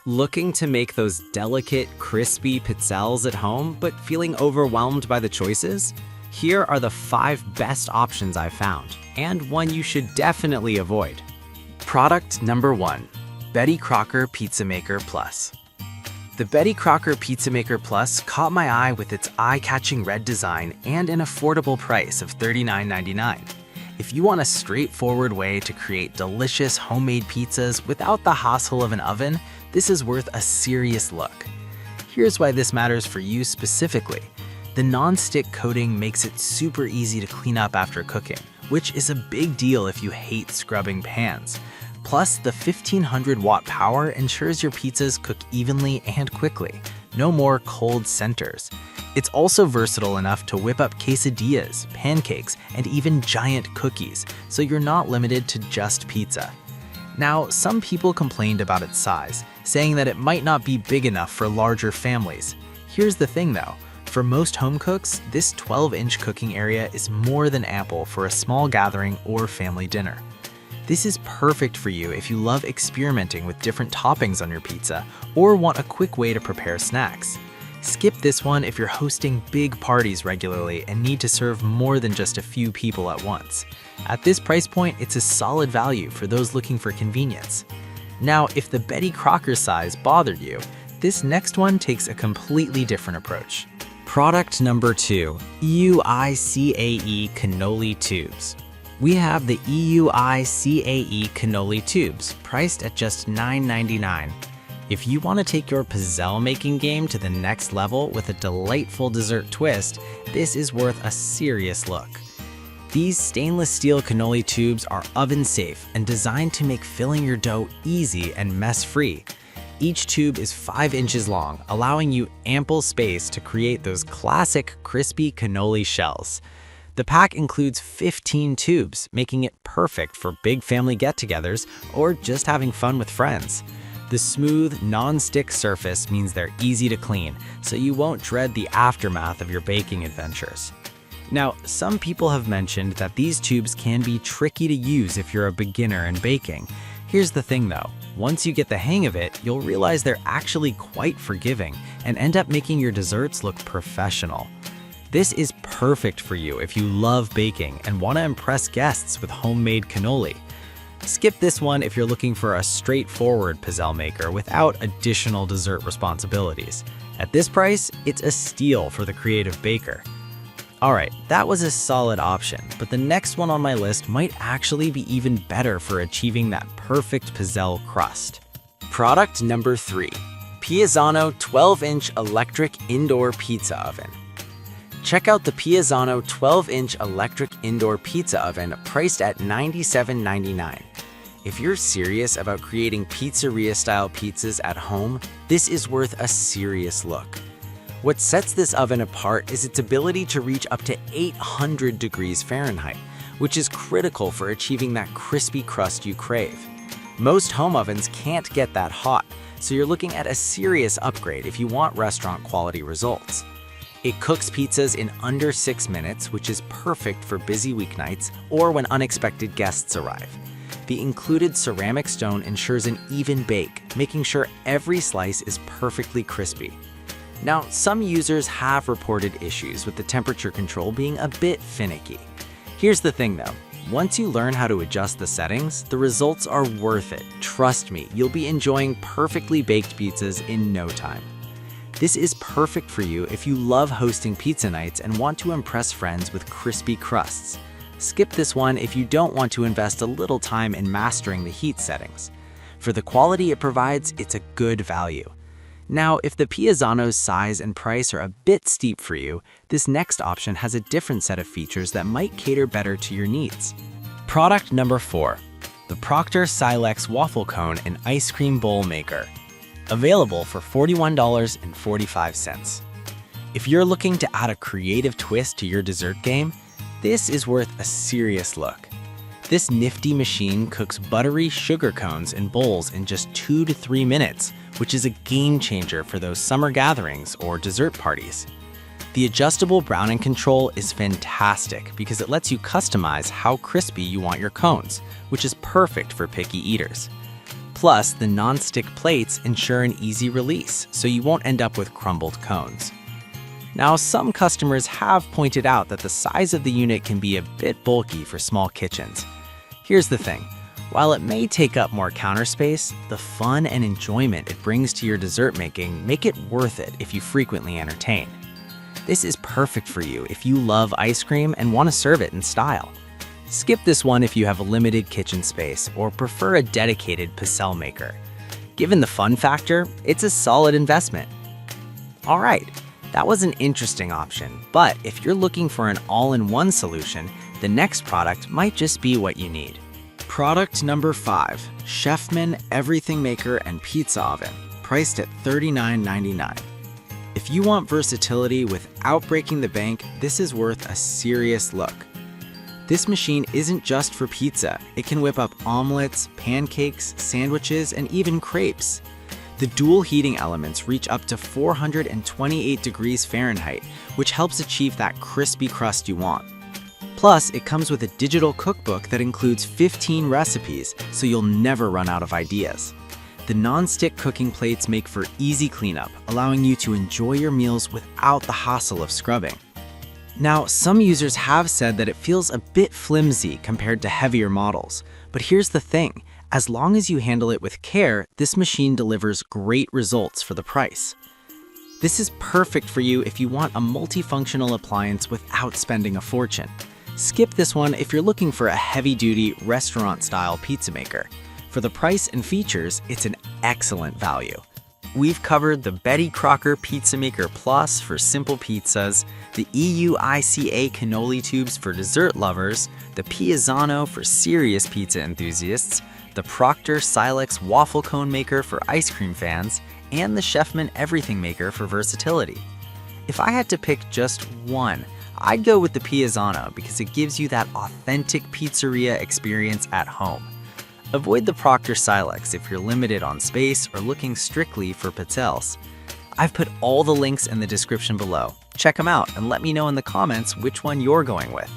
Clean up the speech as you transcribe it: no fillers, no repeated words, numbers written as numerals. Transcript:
Looking to make those delicate, crispy pizzelles at home, but feeling overwhelmed by the choices? Here are the 5 best options I've found, and one you should definitely avoid. Product number 1, Betty Crocker Pizza Maker Plus. The Betty Crocker Pizza Maker Plus caught my eye with its eye-catching red design and an affordable price of $39.99. If you want a straightforward way to create delicious homemade pizzas without the hassle of an oven, this is worth a serious look. Here's why this matters for you specifically. The non-stick coating makes it super easy to clean up after cooking, which is a big deal if you hate scrubbing pans. Plus, the 1500-watt power ensures your pizzas cook evenly and quickly. No more cold centers. It's also versatile enough to whip up quesadillas, pancakes, and even giant cookies, so you're not limited to just pizza. Now, some people complained about its size, saying that it might not be big enough for larger families. Here's the thing though, for most home cooks, this 12-inch cooking area is more than ample for a small gathering or family dinner. This is perfect for you if you love experimenting with different toppings on your pizza or want a quick way to prepare snacks. Skip this one if you're hosting big parties regularly and need to serve more than just a few people at once. At this price point, it's a solid value for those looking for convenience. Now, if the Betty Crocker size bothered you, this next one takes a completely different approach. Product number 2, EUICAE Cannoli Tubes. We have the EUICAE Cannoli Tubes, priced at just $9.99. If you want to take your pizzelle making game to the next level with a delightful dessert twist, this is worth a serious look. These stainless steel cannoli tubes are oven safe and designed to make filling your dough easy and mess-free. Each tube is 5 inches long, allowing you ample space to create those classic crispy cannoli shells. The pack includes 15 tubes, making it perfect for big family get-togethers or just having fun with friends. The smooth, non-stick surface means they're easy to clean, so you won't dread the aftermath of your baking adventures. Now, some people have mentioned that these tubes can be tricky to use if you're a beginner in baking. Here's the thing though, once you get the hang of it, you'll realize they're actually quite forgiving and end up making your desserts look professional. This is perfect for you if you love baking and want to impress guests with homemade cannoli. Skip this one if you're looking for a straightforward pizzelle maker without additional dessert responsibilities. At this price, it's a steal for the creative baker. Alright, that was a solid option, but the next one on my list might actually be even better for achieving that perfect pizzelle crust. Product number 3, Pizzelle 12-inch electric indoor pizza oven. Check out the Pizzelle 12-inch electric indoor pizza oven priced at $97.99. If you're serious about creating pizzeria-style pizzas at home, this is worth a serious look. What sets this oven apart is its ability to reach up to 800 degrees Fahrenheit, which is critical for achieving that crispy crust you crave. Most home ovens can't get that hot, so you're looking at a serious upgrade if you want restaurant-quality results. It cooks pizzas in under 6 minutes, which is perfect for busy weeknights or when unexpected guests arrive. The included ceramic stone ensures an even bake, making sure every slice is perfectly crispy. Now, some users have reported issues with the temperature control being a bit finicky. Here's the thing though, once you learn how to adjust the settings, the results are worth it. Trust me, you'll be enjoying perfectly baked pizzas in no time. This is perfect for you if you love hosting pizza nights and want to impress friends with crispy crusts. Skip this one if you don't want to invest a little time in mastering the heat settings. For the quality it provides, it's a good value. Now, if the Pizzelle's size and price are a bit steep for you, this next option has a different set of features that might cater better to your needs. Product number 4, the Procter Silex Waffle Cone and Ice Cream Bowl Maker. Available for $41.45. If you're looking to add a creative twist to your dessert game, this is worth a serious look. This nifty machine cooks buttery sugar cones in bowls in just 2 to 3 minutes, which is a game changer for those summer gatherings or dessert parties. The adjustable browning control is fantastic because it lets you customize how crispy you want your cones, which is perfect for picky eaters. Plus, the non-stick plates ensure an easy release, so you won't end up with crumbled cones. Now, some customers have pointed out that the size of the unit can be a bit bulky for small kitchens. Here's the thing. While it may take up more counter space, the fun and enjoyment it brings to your dessert making make it worth it if you frequently entertain. This is perfect for you if you love ice cream and want to serve it in style. Skip this one if you have a limited kitchen space or prefer a dedicated Pizzelle maker. Given the fun factor, it's a solid investment. All right, that was an interesting option, but if you're looking for an all-in-one solution, the next product might just be what you need. Product number 5, Chefman Everything Maker and Pizza Oven, priced at $39.99. If you want versatility without breaking the bank, this is worth a serious look. This machine isn't just for pizza. It can whip up omelets, pancakes, sandwiches, and even crepes. The dual heating elements reach up to 428 degrees Fahrenheit, which helps achieve that crispy crust you want. Plus, it comes with a digital cookbook that includes 15 recipes, so you'll never run out of ideas. The non-stick cooking plates make for easy cleanup, allowing you to enjoy your meals without the hassle of scrubbing. Now, some users have said that it feels a bit flimsy compared to heavier models, but here's the thing. As long as you handle it with care, this machine delivers great results for the price. This is perfect for you if you want a multifunctional appliance without spending a fortune. Skip this one if you're looking for a heavy-duty, restaurant-style pizza maker. For the price and features, it's an excellent value. We've covered the Betty Crocker Pizza Maker Plus for simple pizzas, the EUICA cannoli tubes for dessert lovers, the Pizzano for serious pizza enthusiasts, the Procter Silex waffle cone maker for ice cream fans, and the Chefman Everything Maker for versatility. If I had to pick just one, I'd go with the Pizzano because it gives you that authentic pizzeria experience at home. Avoid the Procter Silex if you're limited on space or looking strictly for Pizzelles. I've put all the links in the description below. Check them out and let me know in the comments which one you're going with.